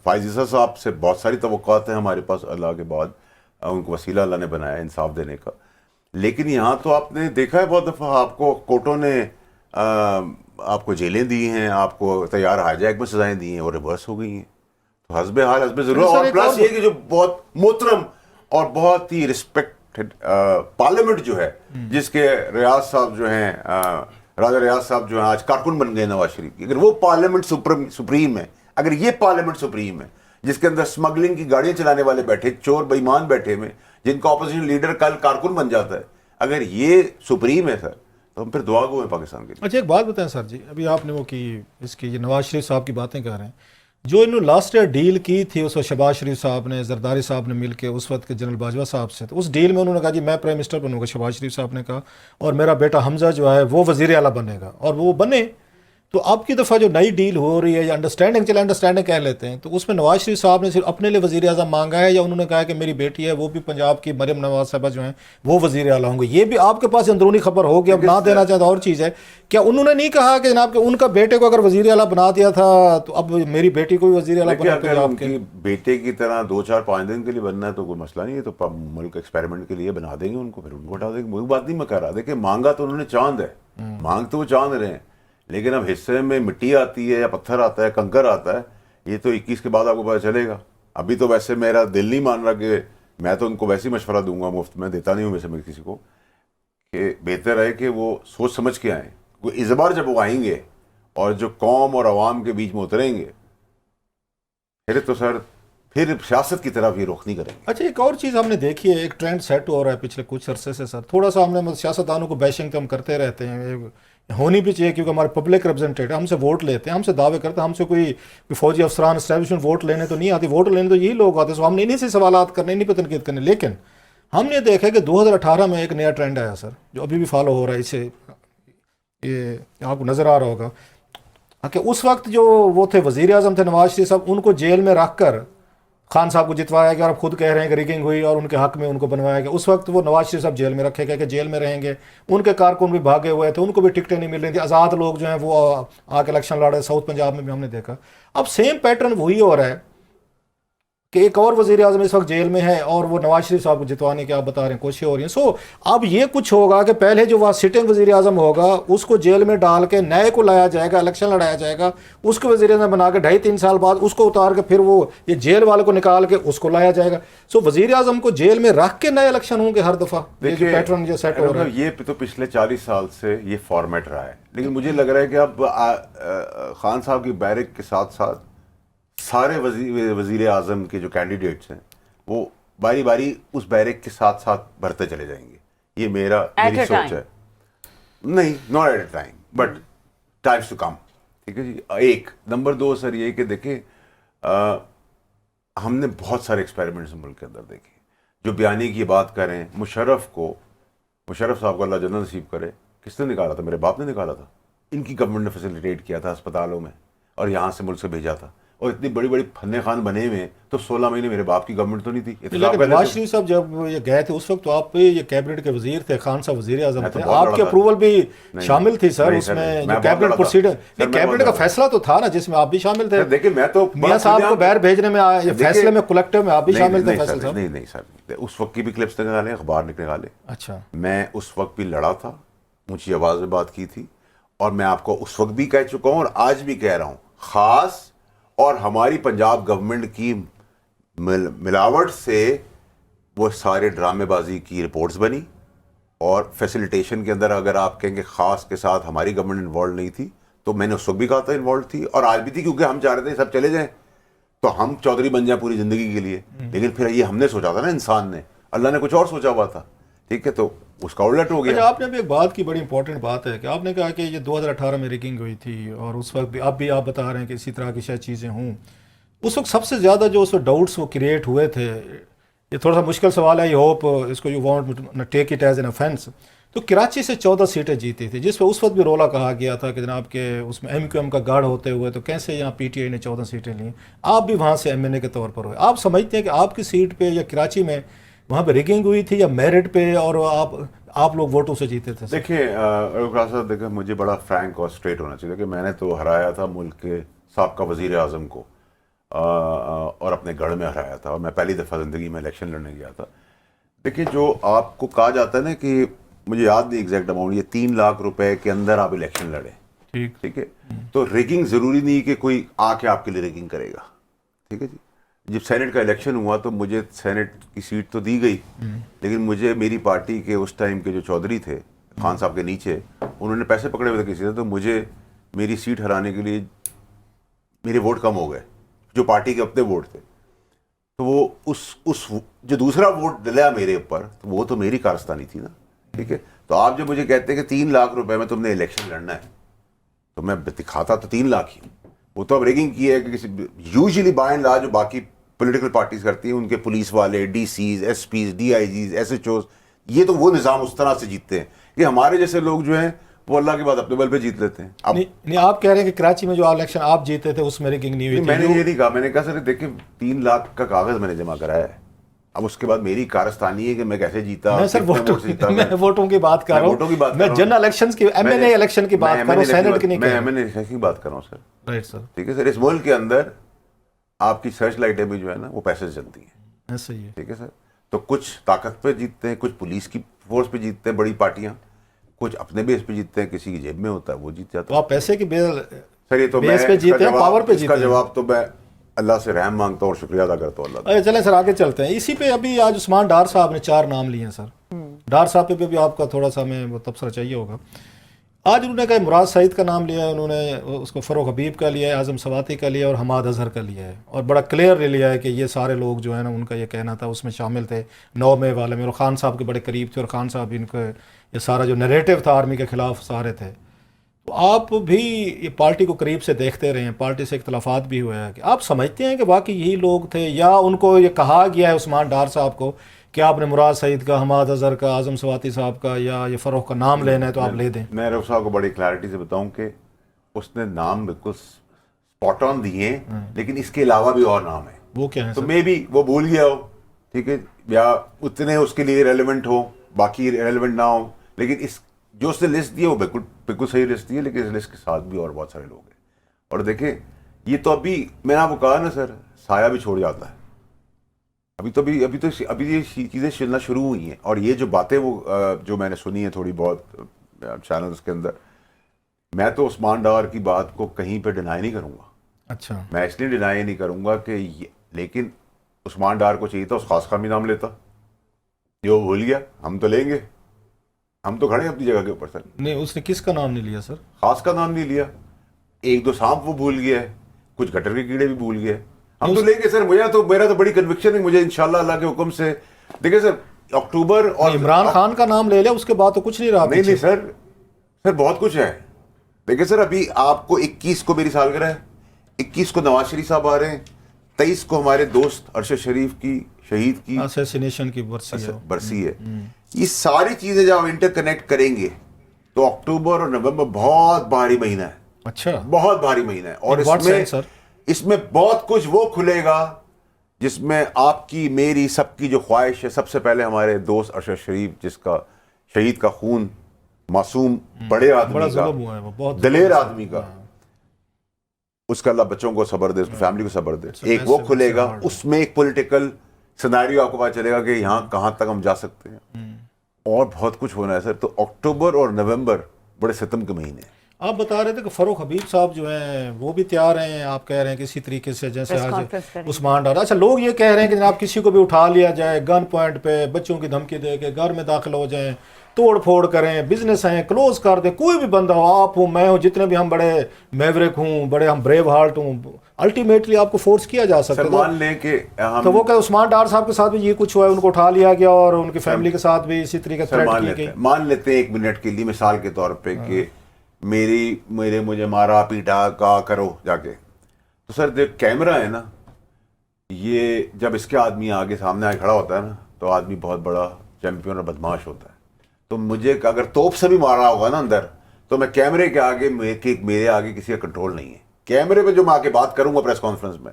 فائز عیسیٰ صاحب سے بہت ساری توقعات ہیں ہمارے پاس, اللہ کے بعد ان کو وسیلہ اللہ نے بنایا انصاف دینے کا. لیکن یہاں تو آپ نے دیکھا ہے بہت دفعہ آپ کو کورٹوں نے آپ کو جیلیں دی ہیں, آپ کو تیار ہائی جیک میں سزائیں دی ہیں, اور ریورس ہو گئی ہیں. تو حسب حال حسب ضرورت. اور پلس یہ کہ جو بہت محترم اور بہت ہی رسپیکٹڈ پارلیمنٹ جو ہے, جس کے ریاض صاحب جو ہیں, راجہ ریاض صاحب جو ہیں آج کارکن بن گئے نواز شریف کی, اگر وہ پارلیمنٹ سپریم ہے, اگر یہ پارلیمنٹ سپریم ہے جس کے اندر اسمگلنگ کی گاڑیاں چلانے والے بیٹھے, چور بے ایمان بیٹھے ہوئے, جن کا اپوزیشن لیڈر کل کارکن بن جاتا ہے, اگر یہ سپریم ہے سر, تو ہم پھر دعا گو ہیں پاکستان کے لیے. اچھا ایک بات بتائیں سر جی, ابھی آپ نے وہ کی اس کی یہ نواز شریف صاحب کی باتیں کر رہے ہیں, جو انہوں نے لاسٹ ایئر ڈیل کی تھی اس وقت شہباز شریف صاحب نے, زرداری صاحب نے مل کے اس وقت کے جنرل باجوہ صاحب سے, تو اس ڈیل میں انہوں نے کہا جی میں پرائم منسٹر بنوں گا, شہباز شریف صاحب نے کہا, اور میرا بیٹا حمزہ جو ہے وہ وزیر اعلیٰ بنے گا, اور وہ بنے. تو اب کی دفعہ جو نئی ڈیل ہو رہی ہے یا انڈرسٹینڈنگ, چلے انڈرسٹینڈنگ کہہ لیتے ہیں, تو اس میں نواز شریف صاحب نے صرف اپنے لیے وزیر اعظم مانگا ہے, یا انہوں نے کہا کہ میری بیٹی ہے وہ بھی پنجاب کی مریم نواز صاحبہ جو ہیں وہ وزیر اعلیٰ ہوں گے؟ یہ بھی آپ کے پاس اندرونی خبر ہوگی, اب نہ دینا چاہتا اور چیز ہے. کیا انہوں نے نہیں کہا کہ جناب کہ ان کا بیٹے کو اگر وزیر اعلیٰ بنا دیا تھا تو اب میری بیٹی کو بھی وزیر اعلیٰ بنا دیا؟ ان کی بیٹے کی طرح 2-4-5 دن کے لیے بننا ہے تو کوئی مسئلہ نہیں ہے, تو ملک ایکسپیریمنٹ کے لیے بنا دیں گے ان کو, پھر ان کو ہٹا دیں گے. وہی بات نہیں میں کہہ رہا, دیکھیں مانگا تو انہوں نے چاند ہے, مانگ تو وہ چاند رہے ہیں, لیکن اب حصے میں مٹی آتی ہے یا پتھر آتا ہے, کنکر آتا ہے, یہ تو 21 کے بعد آپ کو پتہ چلے گا. ابھی تو ویسے میرا دل نہیں مان رہا کہ میں تو ان کو ویسے ہی مشورہ دوں گا, مفت میں دیتا نہیں ہوں ویسے میں کسی کو, کہ بہتر ہے کہ وہ سوچ سمجھ کے آئیں. کوئی اس بار جب وہ آئیں گے اور جو قوم اور عوام کے بیچ میں اتریں گے, پھر تو سر پھر سیاست کی طرف یہ رخ نہیں کریں گے. اچھا ایک اور چیز ہم نے دیکھی ہے, ایک ٹرینڈ سیٹ ہو رہا ہے پچھلے کچھ عرصے سے سر, تھوڑا سا ہم نے سیاستدانوں کو بیشنگ تو ہم کرتے رہتے ہیں, ہونی بھی چاہیے کیونکہ ہمارے پبلک ریپرزنٹیٹو ہم سے ووٹ لیتے ہیں, ہم سے دعوے کرتے ہیں, ہم سے کوئی فوجی افسران اسٹیبلشمنٹ ووٹ لینے تو نہیں آتی, ووٹ لینے تو یہی لوگ آتے ہیں. سو ہم نے انہیں سے سوالات کرنے, انہیں پہ تنقید کرنے. لیکن ہم نے دیکھا کہ 2018 میں ایک نیا ٹرینڈ آیا سر, جو ابھی بھی فالو ہو رہا ہے, اسے یہ آپ کو نظر آ رہا ہوگا کہ اس وقت جو وہ تھے وزیر اعظم تھے نواز شریف صاحب, ان کو جیل میں رکھ کر خان صاحب کو جتوایا گیا, اور اب خود کہہ رہے ہیں کہ ریگنگ ہوئی اور ان کے حق میں ان کو بنوایا گیا. اس وقت وہ نواز شریف صاحب جیل میں رکھے گئے کہ جیل میں رہیں گے, ان کے کارکن بھی بھاگے ہوئے تھے, ان کو بھی ٹکٹیں نہیں مل رہی تھیں, آزاد لوگ جو ہیں وہ آ کے الیکشن لڑ رہے. ساؤتھ پنجاب میں بھی ہم نے دیکھا. اب سیم پیٹرن وہی ہو رہا ہے کہ ایک اور وزیر اعظم اس وقت جیل میں ہے, اور وہ نواز شریف صاحب کو جتوانے کی آپ بتا رہے ہیں کوششیں ہو رہی ہیں. سو اب یہ کچھ ہوگا کہ پہلے جو وہاں سٹنگ وزیر اعظم ہوگا اس کو جیل میں ڈال کے نئے کو لایا جائے گا, الیکشن لڑایا جائے گا, اس کو وزیر اعظم بنا کے 2.5-3 سال بعد اس کو اتار کے پھر وہ یہ جیل والے کو نکال کے اس کو لایا جائے گا. سو وزیر اعظم کو جیل میں رکھ کے نئے الیکشن ہوں گے ہر دفعہ. دیکھیے پیٹرن جو سیٹ ہو رہا ہے یہ تو پچھلے 40 سال سے یہ فارمیٹ رہا ہے, لیکن مجھے لگ رہا ہے کہ اب خان صاحب کی بیرک کے ساتھ ساتھ سارے وزیر اعظم کے جو کینڈیڈیٹس ہیں وہ باری باری اس بیرک کے ساتھ ساتھ بھرتے چلے جائیں گے. یہ میری سوچ ہے. نہیں, not at a time but times to come. ٹھیک ہے جی. ایک نمبر 2 سر یہ کہ دیکھیں ہم نے بہت سارے ایکسپیریمنٹس ملک کے اندر دیکھے. جو بیانی کی بات کریں, مشرف صاحب کو اللہ جنت نصیب کرے, کس نے نکالا تھا؟ میرے باپ نے نکالا تھا. ان کی گورنمنٹ نے فیسیلیٹیٹ کیا تھا اسپتالوں میں, اور یہاں سے ملک سے بھیجا تھا, اور اتنی بڑی بڑی فن خان بنے ہوئے, تو 16 مہینے میرے باپ کی گورنمنٹ تو نہیں تھی. لیکن نواز شریف صاحب جب یہ گئے تھے اس وقت تو آپ یہ کیبنٹ کے وزیر تھے, خان صاحب وزیر اعظم تھے, آپ کی اپروول بھی شامل تھی سر اس میں, جو کیبنٹ پروسیڈر, کیبنٹ کا فیصلہ تو تھا نا جس میں آپ بھی شامل تھے. دیکھیں میں تو میاں صاحب کو باہر بھیجنے میں فیصلے میں کلیکٹو میں آپ بھی شامل تھے فیصل صاحب. نہیں سر, اس وقت کی بھی کلپس نکالے, اخبار نکالے. اچھا, میں اس وقت بھی لڑا تھا, اونچی آواز میں بات کی تھی, اور میں آپ کو اس وقت بھی کہہ چکا ہوں اور آج بھی کہہ رہا ہوں, خاص اور ہماری پنجاب گورنمنٹ کی ملاوٹ سے وہ سارے ڈرامے بازی کی رپورٹس بنی, اور فیسیلیٹیشن کے اندر اگر آپ کہیں گے خاص کے ساتھ ہماری گورنمنٹ انوالو نہیں تھی, تو میں نے اس وقت بھی کہا تھا انوالو تھی, اور آج بھی تھی, کیونکہ ہم چاہ رہے تھے سب چلے جائیں تو ہم چودھری بن جائیں پوری زندگی کے لیے. لیکن پھر یہ ہم نے سوچا تھا نا, انسان نے, اللہ نے کچھ اور سوچا ہوا تھا, ٹھیک ہے, تو اس کا الٹ ہو گیا. آپ نے بھی ایک بات کی, بڑی امپورٹنٹ بات ہے کہ آپ نے کہا کہ یہ 2018 میں ریگنگ ہوئی تھی, اور اس وقت بھی اب بھی آپ بتا رہے ہیں کہ اسی طرح کی شاید چیزیں ہوں. اس وقت سب سے زیادہ جو اس وقت ڈاؤٹس وہ کریٹ ہوئے تھے, یہ تھوڑا سا مشکل سوال ہے, یہ ہوپ اس کو you want take it as an offence, تو کراچی سے 14 سیٹیں جیتی تھی, جس پہ اس وقت بھی رولا کہا گیا تھا کہ جناب کہ اس میں ایم کیو ایم کا گڑھ ہوتے ہوئے تو کیسے یہاں پی ٹی آئی نے 14 سیٹیں لیں. آپ بھی وہاں سے ایم این اے کے طور پر ہوئے, آپ سمجھتے ہیں کہ آپ کی سیٹ پہ یا کراچی میں وہاں پہ ریگنگ ہوئی تھی یا میرٹ پہ, اور آپ لوگ ووٹوں سے جیتے تھے؟ دیکھیں مجھے بڑا فرینک اور اسٹریٹ ہونا چاہیے کہ میں نے تو ہرایا تھا ملک کے سابقہ وزیر اعظم کو, اور اپنے گڑھ میں ہرایا تھا, اور میں پہلی دفعہ زندگی میں الیکشن لڑنے گیا تھا. دیکھیں جو آپ کو کہا جاتا ہے نا کہ مجھے یاد نہیں ایگزیکٹ اماؤنٹ, یہ 3 لاکھ روپے کے اندر آپ الیکشن لڑیں, ٹھیک ہے, تو ریگنگ ضروری نہیں کہ کوئی آ کے آپ کے لیے ریگنگ کرے گا, ٹھیک ہے جی. جب سینٹ کا الیکشن ہوا تو مجھے سینٹ کی سیٹ تو دی گئی, لیکن مجھے میری پارٹی کے اس ٹائم کے جو چودھری تھے خان صاحب کے نیچے, انہوں نے پیسے پکڑے ہوئے تھے کسی سے, تو مجھے میری سیٹ ہرانے کے لیے میرے ووٹ کم ہو گئے جو پارٹی کے اپنے ووٹ تھے, تو وہ اس جو دوسرا ووٹ دلایا میرے اوپر, تو وہ تو میری کارستانی تھی نا, ٹھیک ہے. تو آپ جب مجھے کہتے ہیں کہ 3 لاکھ روپے میں تم نے الیکشن لڑنا ہے, تو میں دکھاتا تو 3 لاکھ ہی, وہ تو اب ریگنگ کی ہے کہ کسی یوزلی بائی اینڈ لارج جو باقی پولیٹیکل پارٹیز کرتی ہیں, ان کے پولیس والے, D Cs, S Ps, D I Gs, S H Os, یہ تو وہ نظام اس طرح سے جیتتے ہیں کہ ہمارے جیسے لوگ جو ہیں وہ اللہ کے بعد اپنے بل پہ جیت لیتے ہیں. اب نہیں, آپ کہہ رہے ہیں کہ کراچی میں جو الیکشن آپ جیتے تھے اس میں ریگنگ نہیں ہوئی تھی؟ میں نے یہ نہیں کہا, میں نے کہا سر دیکھیں 3 لاکھ کا کاغذ میں نے جمع کرایا ہے, اب اس کے بعد میری کارستانی ہے کہ میں کیسے جیتا. میں سر ووٹوں کی بات کر رہا ہوں, میں جنرل الیکشنز کی, ایم این اے الیکشن کی بات کر رہا ہوں, سینٹ کی نہیں کر رہا. میں ایم این اے کی بات کر رہا ہوں سر, رائٹ سر, ٹھیک ہے سر. اس ملک کے اندر آپ کی سرچ لائٹیں بھی جو ہے نا وہ پیسے سے چلتی ہیں, ایسا ہی ہے, ٹھیک ہے سر. تو کچھ طاقت پہ جیتتے ہیں, کچھ پولیس کی فورس پہ جیتتے ہیں بڑی پارٹیاں, کچھ اپنے بیس پہ جیتتے ہیں, کسی کی جیب میں ہوتا ہے وہ جیت جاتا تو آپ پیسے کی سر. یہ تو بیس پہ جیتے ہیں, پاور پہ جیتے ہیں. اس کا جواب تو میں اللہ سے رحم مانگتا ہوں اور شکریہ ادا کرتا ہوں اللہ. چلیں سر آگے چلتے ہیں. اسی پہ ابھی آج عثمان ڈار صاحب نے 4 نام لیے ہیں سر. ڈار صاحب پہ بھی آپ کا تھوڑا سا ہمیں وہ تبصرہ چاہیے ہوگا. آج انہوں نے کہا مراد سعید کا نام لیا ہے, انہوں نے اس کو فروغ حبیب کا لیا ہے, اعظم سواتی کا لیا ہے, اور حماد اظہر کا لیا ہے, اور بڑا کلیئر لیا ہے کہ یہ سارے لوگ جو ہیں نا ان کا یہ کہنا تھا اس میں شامل تھے 9 مئی والے میں, اور خان صاحب کے بڑے قریب تھے, اور خان صاحب ان کو یہ سارا جو نیریٹو تھا آرمی کے خلاف سارے تھے. تو آپ بھی یہ پارٹی کو قریب سے دیکھتے رہے ہیں, پارٹی سے اختلافات بھی ہوئے ہیں, کہ آپ سمجھتے ہیں کہ واقعی یہی لوگ تھے, یا ان کو یہ کہا گیا ہے عثمان ڈار صاحب کو کہ آپ نے مراد سعید کا, حماد اظہر کا, اعظم سواتی صاحب کا یا یہ فروغ کا نام لینا ہے تو آپ لے دیں؟ میں رؤف صاحب کو بڑی کلیئرٹی سے بتاؤں کہ اس نے نام بالکل اسپاٹ آن دیے ہیں, لیکن اس کے علاوہ بھی اور نام ہیں. وہ کیا ہے تو میں بھی وہ بھول گیا ہو, ٹھیک ہے, یا اتنے اس کے لیے ریلیونٹ ہو, باقی ریلیونٹ نہ ہو, لیکن اس جو اس نے لسٹ دی ہے وہ بالکل صحیح لسٹ دی ہے, لیکن اس لسٹ کے ساتھ بھی اور بہت سارے لوگ ہیں. اور دیکھیں یہ تو ابھی میں نے آپ کو کہا نا سر, سایہ بھی چھوڑ جاتا ہے. ابھی یہ چیزیں چلنا شروع ہوئی ہیں, اور یہ جو باتیں وہ جو میں نے سنی ہیں تھوڑی بہت چینلز کے اندر, میں تو عثمان ڈار کی بات کو کہیں پہ ڈینائی نہیں کروں گا. اچھا, میں اس لیے ڈینائی نہیں کروں گا کہ لیکن عثمان ڈار کو چاہیے تھا اس خاص خان بھی نام لیتا, یہ وہ بھول گیا. ہم تو لیں گے, ہم تو کھڑے ہیں اپنی جگہ کے اوپر. سر نہیں, اس نے کس کا نام نہیں لیا سر؟ خاص کا نام نہیں لیا, 1-2 سانپ وہ بھول گیا ہے, کچھ گٹر کے کیڑے بھی بھول گئے. ہم تو لیں گے سر, میرا تو بڑی کنوکشن ہے, مجھے انشاءاللہ اللہ کے حکم سے. دیکھیں سر اکتوبر اور عمران خان کا نام لے لیا, اس کے بعد تو کچھ نہیں رہا. نہیں سر بہت کچھ ہے. دیکھیں سر ابھی آپ کو 21 کو میری سالگرہ ہے, 21 کو نواز شریف صاحب آ رہے ہیں, 23 کو ہمارے دوست ارشد شریف کی شہید کی اسیسینیشن کی برسی ہے. یہ ساری چیزیں جب آپ انٹر کنیکٹ کریں گے تو اکتوبر اور نومبر بہت بھاری مہینہ ہے. اچھا, بہت بھاری مہینہ ہے, اور اس میں بہت کچھ وہ کھلے گا جس میں آپ کی میری سب کی جو خواہش ہے. سب سے پہلے ہمارے دوست ارشد شریف, جس کا شہید کا خون, معصوم بڑے آدمی کا, دلیر آدمی کا, اس کا اللہ بچوں کو صبر دے, اس کی فیملی کو صبر دے. ایک وہ کھلے گا, اس میں ایک پولیٹیکل سیناریو آپ کو پتا چلے گا کہ یہاں کہاں تک ہم جا سکتے ہیں, اور بہت کچھ ہونا ہے سر. تو اکتوبر اور نومبر بڑے ستم کے مہینے ہیں. آپ بتا رہے تھے کہ فروخ حبیب صاحب جو ہیں وہ بھی تیار ہیں، آپ کہہ رہے ہیں کہ اسی طریقے سے جیسے Press آج conference کریں گے۔ عثمان ڈار. اچھا لوگ یہ کہہ رہے ہیں کہ جناب کسی کو بھی اٹھا لیا جائے گن پوائنٹ پہ، بچوں کی دھمکی دے کے گھر میں داخل ہو جائیں، توڑ پھوڑ کریں، بزنس ہیں کلوز کر دیں، کوئی بھی بندہ ہو، آپ ہوں میں ہوں، جتنے بھی ہم بڑے میوریک ہوں، بڑے ہم بریو ہارٹ ہوں، الٹیمیٹلی آپ کو فورس کیا جا سکتا سر ہے. مان لیں کہ تو وہ کہ عثمان ڈار صاحب کے ساتھ بھی یہ کچھ ہوا ہے، ان کو اٹھا لیا گیا اور ان کی فیملی کے ساتھ بھی اسی طریقے سر تھریٹ کی گئی. مان لیتے ہیں ایک منٹ کے لیے مثال کے طور پہ کہ مجھے مارا پیٹا کا کرو جا کے، تو سر دیکھ کیمرہ ہے نا، یہ جب اس کے آدمی آگے سامنے آگے کھڑا ہوتا ہے نا تو آدمی بہت بڑا چیمپئن اور بدماش ہوتا ہے. تو مجھے اگر توپ سے بھی مارا ہوگا نا اندر، تو میں کیمرے کے آگے میرے آگے کسی کا کنٹرول نہیں ہے. کیمرے پہ جو میں آ کے بات کروں گا پریس کانفرنس میں،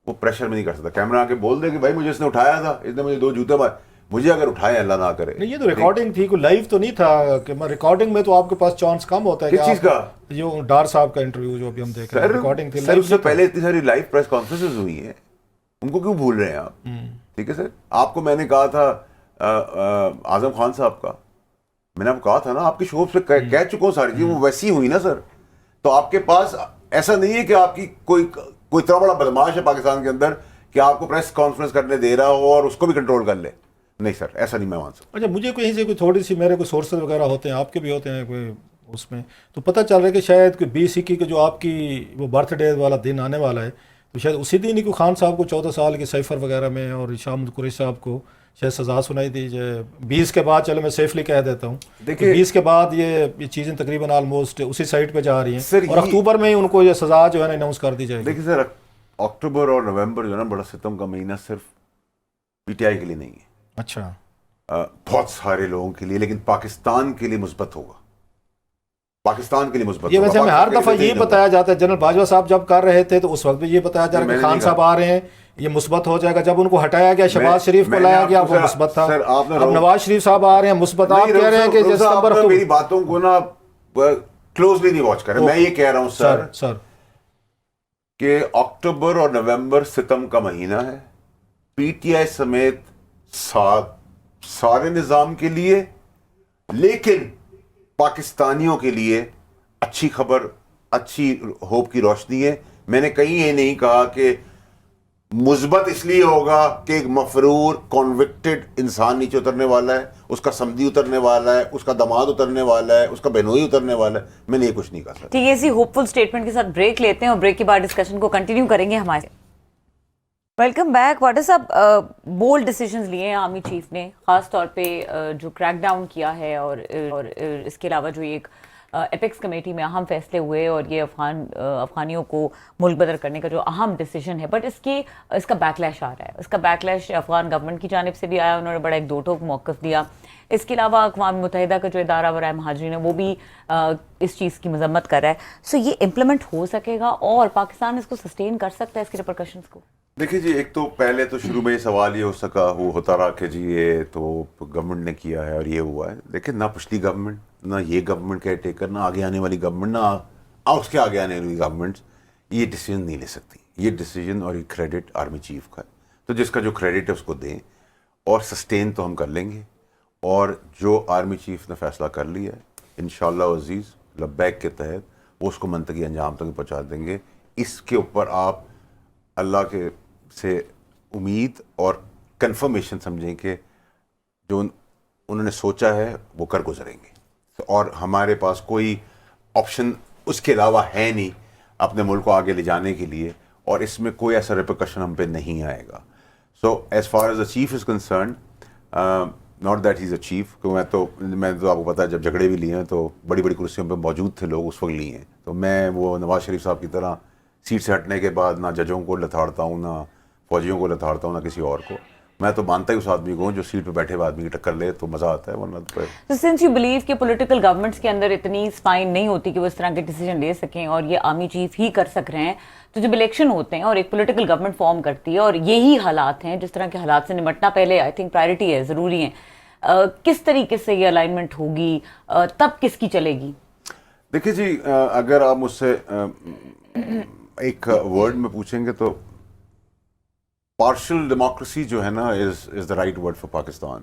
وہ پریشر میں نہیں کر سکتا. کیمرہ آ کے بول دے کہ بھائی مجھے اس نے اٹھایا تھا، اس نے مجھے 2 جوتے مارے، مجھے اگر اٹھائے اللہ نہ کرے. نہیں یہ تو ریکارڈنگ تھی، کوئی لائیو تو نہیں تھا کہ ریکارڈنگ میں تو آپ کے پاس چانس کم ہوتا ہے. کس چیز کا؟ جو ڈار صاحب کا انٹرویو جو ابھی ہم دیکھ رہے ہیں ریکارڈنگ تھی. سر اس سے پہلے اتنی ساری لائیو پریس کانفرنسز ہوئی ہیں، ان کو کیوں بھول رہے ہیں آپ؟ ٹھیک ہے سر، آپ کو میں نے کہا تھا اعظم خان صاحب کا، میں نے آپ کو کہا تھا نا آپ کی شو پہ کہہ چکا ہوں ساری چیزیں، وہ ویسی ہوئی نا سر. تو آپ کے پاس ایسا نہیں ہے کہ آپ کی کوئی اتنا بڑا بدماش ہے پاکستان کے اندر کہ آپ کو پریس کانفرنس کرنے دے رہا ہو اور اس کو بھی کنٹرول کر لے. نہیں سر ایسا نہیں میں مان سکتا. اچھا مجھے کہیں سے کوئی تھوڑی سی میرے کوئی سورسز وغیرہ ہوتے ہیں، آپ کے بھی ہوتے ہیں کوئی اس میں، تو پتہ چل رہا ہے کہ شاید کوئی 20-21 کے جو آپ کی وہ برتھ ڈے والا دن آنے والا ہے، تو شاید اسی دن ہی کوئی خان صاحب کو 14 سال کے سیفر وغیرہ میں اور شام قریش صاحب کو شاید سزا سنائی دی جائے 20 کے بعد. چلو میں سیفلی کہہ دیتا ہوں، دیکھیے 20 کے بعد یہ چیزیں تقریباً آلموسٹ اسی سائٹ پہ جا رہی ہیں اور اکتوبر میں ہی ان کو یہ سزا جو ہے نا اناؤنس کر دی جائے گی. دیکھیے سر اکتوبر اور نومبر جو ہے نا بڑا ستم کا مہینہ صرف پی ٹی آئی کے لیے نہیں ہے. اچھا بہت سارے لوگوں کے لیے، لیکن پاکستان کے لیے مثبت ہوگا. پاکستان کے لیے مثبت یہ ہوگا. ویسے ہمیں ہر دفعہ یہ بتایا جاتا ہے، جنرل باجوہ صاحب جب کر رہے تھے تو اس وقت بھی یہ بتایا جا رہا ہے کہ خان صاحب آ رہے ہیں یہ مثبت ہو جائے گا. جب ان کو ہٹایا گیا شہباز شریف کو لایا گیا وہ مثبت تھا. اب نواز شریف صاحب آ رہے ہیں مثبت. آپ کہہ رہے ہیں کہ ستمبر میری باتوں کو نا کلوزلی نہیں واچ کریں. میں یہ کہہ رہا ہوں سر کہ اکتوبر اور نومبر ستم کا مہینہ ہے پی ٹی آئی سمیت سارے نظام کے لیے، لیکن پاکستانیوں کے لیے اچھی خبر، اچھی ہوپ کی روشنی ہے. میں نے کہیں یہ نہیں کہا کہ مثبت اس لیے ہوگا کہ ایک مفرور کنوکٹڈ انسان نیچے اترنے والا ہے، اس کا سمدھی اترنے والا ہے، اس کا دماد اترنے والا ہے، اس کا بہنوئی اترنے والا ہے. میں نے یہ کچھ نہیں کہا سر. ٹھیک ہے، اسی ہوپ فل سٹیٹمنٹ کے ساتھ بریک لیتے ہیں اور بریک کے بعد ڈسکشن کو کنٹینیو کریں گے. ہمارے ویلکم بیک. واٹر صاحب بولڈ ڈیسیجنز لیے ہیں آرمی چیف نے، خاص طور پہ جو کریک ڈاؤن کیا ہے اور اس کے علاوہ جو ایک ایپیکس کمیٹی میں اہم فیصلے ہوئے اور یہ افغانیوں کو ملک بدر کرنے کا جو اہم ڈیسیجن ہے، بٹ اس کا بیک لیش آ رہا ہے. اس کا بیک لیش افغان گورنمنٹ کی جانب سے بھی آیا، انہوں نے بڑا ایک دو ٹوک موقف دیا. اس کے علاوہ اقوام متحدہ کا جو ادارہ برائے مہاجرین ہے وہ بھی اس چیز کی مذمت کر رہا ہے. سو یہ امپلیمنٹ ہو سکے گا اور پاکستان اس کو سسٹین کر سکتا ہے اس کے ریپرکشنز کو؟ دیکھیے جی، ایک تو پہلے تو شروع میں یہ سوال یہ ہو سکا وہ ہوتا رہا کہ جی یہ تو گورنمنٹ نے کیا ہے اور یہ ہوا ہے. لیکن نہ پچھلی گورنمنٹ، نہ یہ گورنمنٹ کیئر ٹیکر، نہ آگے آنے والی گورنمنٹ، نہ اس کے آگے آنے والی گورنمنٹ یہ ڈیسیجن نہیں لے سکتی. یہ ڈیسیجن اور یہ کریڈٹ آرمی چیف کا ہے. تو جس کا جو کریڈٹ ہے اس کو دیں اور سسٹین تو ہم کر لیں گے. اور جو آرمی چیف نے فیصلہ کر لیا ہے انشاءاللہ عزیز لبیک کے تحت وہ اس کو منطقی انجام تک پہنچا دیں گے. اس کے اوپر آپ اللہ کے سے امید اور کنفرمیشن سمجھیں کہ جو انہوں نے سوچا ہے وہ کر گزریں گے. اور ہمارے پاس کوئی آپشن اس کے علاوہ ہے نہیں اپنے ملک کو آگے لے جانے کے لیے، اور اس میں کوئی ایسا ریپرکشن ہم پہ نہیں آئے گا. So as far as the chief is concerned, not that he is a chief, میں تو آپ کو پتا ہے جب جھگڑے بھی لیے ہیں تو بڑی بڑی کرسیوں پہ موجود تھے لوگ اس وقت لیے ہیں. تو میں وہ نواز شریف صاحب کی طرح سیٹ سے ہٹنے کے بعد نہ ججوں کو لتاڑتا ہوں، نہ فوجیوں کو لتاڑتا ہوں، نہ کسی اور کو. میں تو مانتا ہی اس آدمی کو جو سیٹ پہ بیٹھے ہوئے آدمی کی ٹکر لے تو مزہ آتا ہے، ورنہ تو سنس یو بلیو کہ پولیٹیکل گورنمنٹس کے اندر اتنی اسپائن نہیں ہوتی کہ وہ اس طرح کے ڈیسیجن لے سکیں اور یہ آرمی چیف ہی کر سک رہے ہیں، تو جب الیکشن ہوتے ہیں اور ایک پولیٹیکل گورنمنٹ فارم کرتی ہے اور یہی حالات ہیں، جس طرح کے حالات سے نمٹنا پہلے آئی تھنک پرائرٹی ہے، ضروری ہے. کس طریقے سے یہ الائنمنٹ ہوگی، تب کس کی چلے گی؟ دیکھیے جی، اگر آپ مجھ سے ایک ورڈ میں پوچھیں گے تو پارشل ڈیموکریسی جو ہے نا is the right word for Pakistan.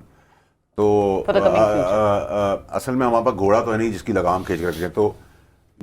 تو اصل میں ہمارے پاس گھوڑا تو ہے نہیں جس کی لگام کھینچ کے رکھیں. تو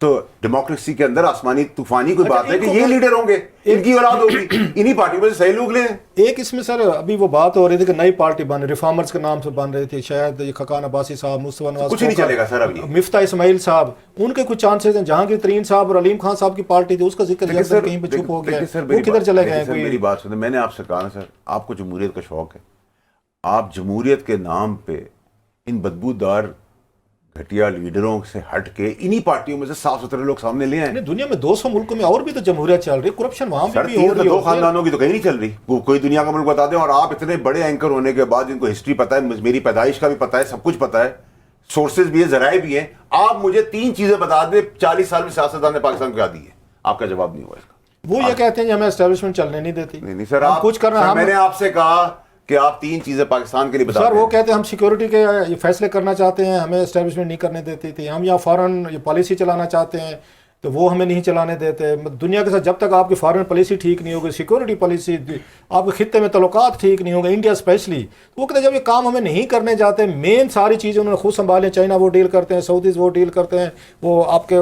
تو ڈیموکریسی کے اندر آسمانی طوفانی کوئی بات ہے کہ یہ لیڈر ہوں گے, ان کی اولاد ہوگی, انہی پارٹیوں میں سے صحیح لوگ لیں. ایک اس میں سر ابھی وہ بات ہو رہی تھی کہ نئی پارٹی بن رہی, ریفارمرز کے نام سے بن رہی تھی, شاید خاقان عباسی صاحب, مصطفیٰ نواز, کچھ نہیں چلے گا سر ابھی. مفتاح اسماعیل صاحب, ان کے کچھ چانسز ہیں. جہانگیر ترین صاحب اور علیم خان صاحب کی پارٹی تھی, اس کا ذکر کہیں پہ چپ ہو گیا, وہ کدھر چلے گئے ہیں؟ میری بات سنیں, میں نے آپ سے کہا نا سر, آپ کو جمہوریت کا شوق ہے, آپ جمہوریت کے نام پہ ان بدبودار گھٹیا لیڈروں سے ہٹ کے انہی پارٹیوں میں سے صاف ستھرے لوگ سامنے لے آئے. دنیا میں 200 ملکوں میں اور بھی تو جمہوریت چل رہی ہے, کرپشن وہاں بھی ہو رہی ہے. دو خاندانوں کی تو کہیں نہیں چل رہی, وہ کوئی دنیا کا ملک بتا دیں. اور آپ اتنے بڑے اینکر ہونے کے بعد جن کو ہسٹری پتا ہے, میری پیدائش کا بھی پتا ہے, سب کچھ پتا ہے, سورسز بھی ہے, ذرائع بھی ہیں, آپ مجھے 3 چیزیں بتا دیں 40 سال میں سیاستدان نے پاکستان کو کیا دی ہے, آپ کا جواب نہیں ہوا اس کا. وہ یہ کہتے ہیں کہ ہمیں اسٹیبلشمنٹ چلنے نہیں دیتی. نہیں سر, آپ کچھ کرنا, میں نے آپ سے کہا کہ آپ 3 چیزیں پاکستان کے لیے بتا سر, دیں. وہ کہتے ہیں ہم سیکیورٹی کے فیصلے کرنا چاہتے ہیں, ہمیں اسٹیبلشمنٹ نہیں کرنے دیتی تھی. ہم یہاں فارن پالیسی چلانا چاہتے ہیں تو وہ ہمیں نہیں چلانے دیتے. دنیا کے ساتھ جب تک آپ کی فارن پالیسی ٹھیک نہیں ہوگی, سیکیورٹی پالیسی, آپ کے خطے میں تعلقات ٹھیک نہیں ہوں گے, انڈیا اسپیشلی, وہ کہتے ہیں جب یہ کام ہمیں نہیں کرنے جاتے, مین ساری چیزیں انہوں نے خود سنبھالیں. چائنا وہ ڈیل کرتے ہیں, سعودیز وہ ڈیل کرتے ہیں, وہ آپ کے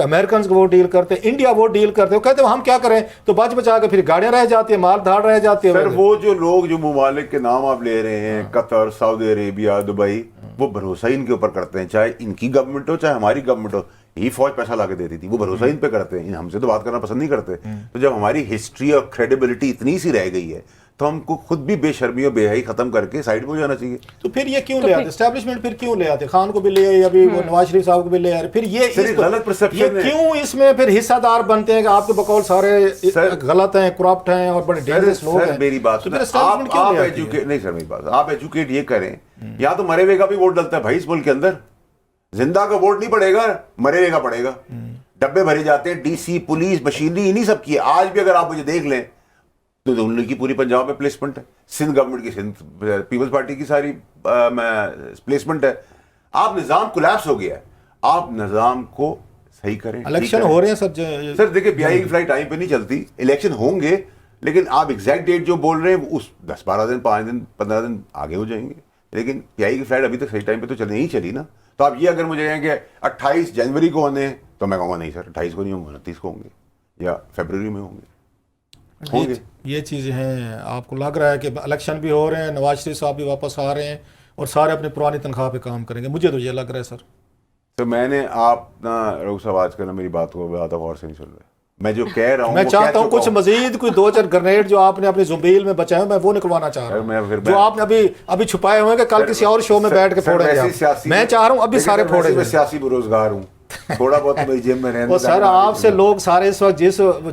امریکنز وہ ڈیل کرتے ہیں, انڈیا وہ ڈیل کرتے ہیں. وہ کہتے ہیں ہم کیا کریں, تو بچ بچا کے پھر گاڑیاں رہ جاتی ہیں, مال دھاڑ رہ جاتی ہے. سر وہ جو لوگ جو ممالک کے نام آپ لے رہے ہیں, قطر, سعودی عربیہ, دبئی, وہ بھروسہ ان کے اوپر کرتے ہیں, چاہے ان کی گورنمنٹ ہو چاہے ہماری گورنمنٹ ہو. یہی فوج پیسہ لا کے دیتی تھی, وہ بھروسہ ان پہ کرتے ہیں, ہم سے تو بات کرنا پسند نہیں کرتے. تو جب ہماری ہسٹری اور کریڈیبلٹی اتنی سی رہ گئی ہے تو ہم کو خود بھی بے شرمی اور بے حیائی ختم کر کے سائڈ پہ ہو جانا چاہیے. تو پھر یہ کیوں لے آتے اسٹیبلشمنٹ, پھر کیوں لے آتے, خان کو بھی لے آئے, ابھی نواز شریف صاحب کو بھی لے آئے, پھر یہ غلط پرسپشن ہے. کیوں اس میں پھر حصہ دار بنتے ہیں کہ آپ کے بقول سارے غلط ہیں, کرپٹ ہیں اور بڑے ڈینجرس لوگ ہیں. میری بات آپ ایجوکیٹ نہیں سر, میری بات آپ ایجوکیٹ یہ کریں, یا تو مرے ہوئے کا بھی ووٹ ڈلتا ہے بھائی اس ملک کے اندر, زندہ کا ووٹ نہیں پڑے گا, مرے ہوئے کا پڑے گا. ڈبے بھرے جاتے ہیں, ڈی سی, پولیس, مشینری, انہی سب کی ہے. آج بھی اگر آپ مجھے دیکھ لیں تو ان کی پوری پنجاب میں پلیسمنٹ ہے, سندھ گورنمنٹ کی, سندھ پیپلز پارٹی کی ساری پلیسمنٹ ہے. آپ نظام کولیپس ہو گیا ہے, آپ نظام کو صحیح کریں. الیکشن ہو رہے ہیں سر دیکھیں, پی آئی کی فلائٹ ٹائم پہ نہیں چلتی, الیکشن ہوں گے, لیکن آپ ایگزیکٹ ڈیٹ جو بول رہے ہیں اس 10-12 دن, 5 دن, 15 دن آگے ہو جائیں گے, لیکن پی آئی کی فلائٹ ابھی تک صحیح ٹائم پہ تو چلنے ہی چلی نا. تو آپ یہ اگر مجھے کہیں کہ 28 جنوری کو ہونے ہیں تو میں کہوں گا نہیں سر, 28 کو نہیں ہوں گے, 29 کو ہوں گے, یا فیبروری میں ہوں گے. یہ چیزیں ہیں. آپ کو لگ رہا ہے کہ الیکشن بھی ہو رہے ہیں, نواز شریف صاحب بھی واپس آ رہے ہیں اور سارے اپنی پرانی تنخواہ پہ کام کریں گے, مجھے تو یہ لگ رہا ہے سر. تو میں نے آپ نا رؤوف صاحب آج کل میری بات کو زیادہ غور سے نہیں سن رہے. میں جو کہہ رہا ہوں, میں چاہتا ہوں کچھ مزید کوئی 2-4 گرنیڈ جو آپ نے اپنی زمبیل میں بچائے میں وہ نکلوانا چاہ رہا ہوں, جو آپ نے ابھی چھپائے ہوئے ہیں کہ کل کسی اور شو میں بیٹھ کے پھوڑیں گے. میں چاہ رہا ہوں ابھی سارے پھوڑے. میں سیاسی بے روزگار ہوں, تھوڑا بہت میری جیب میں رہنے. سر آپ سے لوگ سارے اس وقت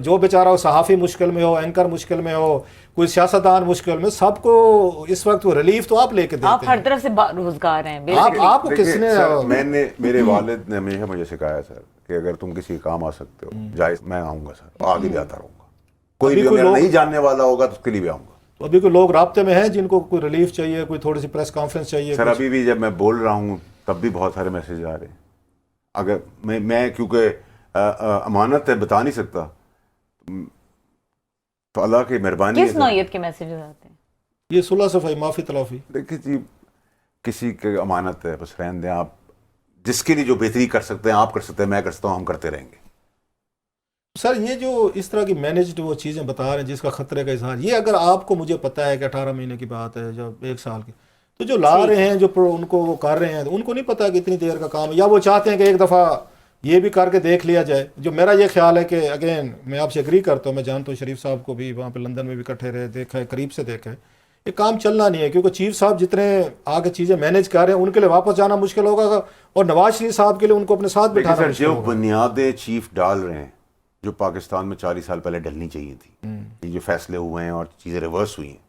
جو بیچارہ ہو, صحافی مشکل میں ہو, اینکر مشکل میں ہو, کوئی سیاستدان مشکل میں, سب کو اس وقت وہ ریلیف تو آپ لے کے دیتے ہیں. آپ ہر طرف سے روزگار ہیں. آپ کو کس نے, میرے والد نے ہمیشہ مجھے سکھایا سر کہ اگر تم کسی کام آ سکتے ہو جائز, میں آؤں گا سر, آگے بھی آتا رہوں گا. کوئی بھی میرا نہیں جاننے والا ہوگا تو اس کے لیے بھی آؤں گا. تو ابھی کوئی لوگ رابطے میں ہیں جن کو کوئی ریلیف چاہیے, کوئی تھوڑی سی پریس کانفرنس چاہیے. سر ابھی بھی جب میں بول رہا ہوں تب بھی بہت سارے میسیج آ رہے ہیں. اگر میں کیونکہ امانت ہے بتا نہیں سکتا, تو اللہ کی مہربانی. کس نوعیت کے میسیجز آتے ہیں؟ یہ صلح صفائی, معافی تلافی. دیکھیے جی, کسی کی امانت ہے, بس رہن دیں. آپ جس کے لیے جو بہتری کر سکتے ہیں آپ کر سکتے ہیں, میں کر سکتا ہوں, ہم کرتے رہیں گے. سر یہ جو اس طرح کی مینجڈ وہ چیزیں بتا رہے ہیں جس کا خطرے کا اظہار, یہ اگر آپ کو مجھے پتا ہے کہ 18 مہینے کی بات ہے, جب 1 سال کی, تو جو لا رہے ہیں, جو ان کو وہ کر رہے ہیں, ان کو نہیں پتا کہ اتنی دیر کا کام ہے, یا وہ چاہتے ہیں کہ ایک دفعہ یہ بھی کر کے دیکھ لیا جائے. جو میرا یہ خیال ہے کہ اگین میں آپ سے اگری کرتا ہوں, میں جانتا ہوں شریف صاحب کو بھی وہاں پہ لندن میں بھی اکٹھے رہے, دیکھا ہے, قریب سے دیکھا ہے, یہ کام چلنا نہیں ہے, کیونکہ چیف صاحب جتنے آگے چیزیں مینیج کر رہے ہیں ان کے لیے واپس جانا مشکل ہوگا, اور نواز شریف صاحب کے لیے ان کو اپنے ساتھ بٹھانا مشکل ہوگا. جو بنیادیں چیف ڈال رہے ہیں جو پاکستان میں 40 سال پہلے ڈلنی چاہیے تھی, یہ جو فیصلے ہوئے ہیں اور چیزیں ریورس ہوئی ہیں,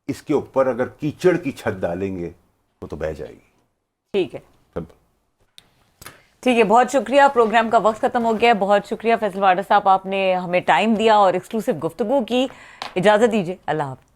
اس کے اوپر اگر کیچڑ کی چھت ڈالیں گے تو بہ جائے گی. ٹھیک ہے, ٹھیک ہے, بہت شکریہ. پروگرام کا وقت ختم ہو گیا ہے. بہت شکریہ فیصل واڈا صاحب, آپ نے ہمیں ٹائم دیا اور ایکسکلوسیو گفتگو کی. اجازت دیجیے, اللہ حافظ.